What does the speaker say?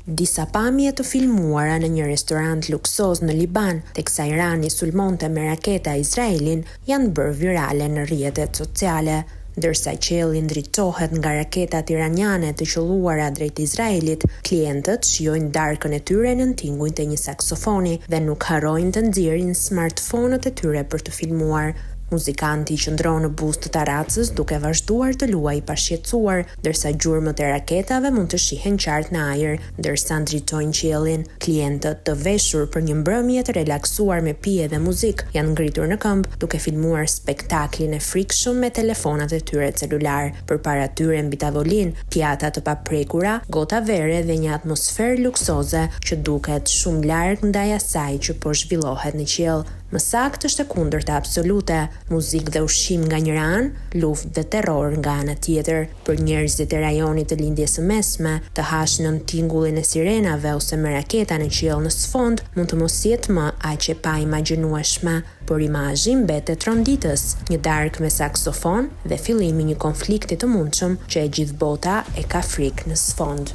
Disa pamje të filmuara në një restorant luksoz në Liban, teksa Irani sulmonte me raketa Izraelin, janë bërë virale në rrjetet sociale. Ndërsa qielli ndritohet nga raketat iraniane të qelluara drejt Izraelit, klientët shijojnë darkën e tyre në tingull të një saksofoni dhe nuk harrojnë të nxjerrin smartphone-ët e tyre për të filmuar. Muzikanti qëndron në buzë të taracës duke vazhduar të luajë pa shqetësuar, ndërsa gjurmët e raketave mund të shihen qartë në ajër, ndërsa ndritojnë qiellin. Klientët të veshur për një mbrëmje të relaksuar me pije dhe muzikë janë ngritur në këmbë duke filmuar spektaklin e frikshëm me telefonat e tyre celular. Përpara tyre mbi tavolinë, pjata të paprekura, gota vere dhe një atmosferë luksoze që duket shumë larg ndaj asaj që po zhvillohet në qiell. Më saktë është e kundërta absolute, muzikë dhe ushqim nga njëra anë, luftë dhe terror nga ana tjetër. Për njerëzit e rajonit të lindjes së mesme, të hashnën tingullin e sirenave ose me raketa në qiell në sfond, mund të mos jetë më aq e paimagjinueshme, por imazhi mbetet tronditës, një darkë me saksofon dhe fillimi një konflikti të mundshëm që e gjithë bota e ka frikë në sfond.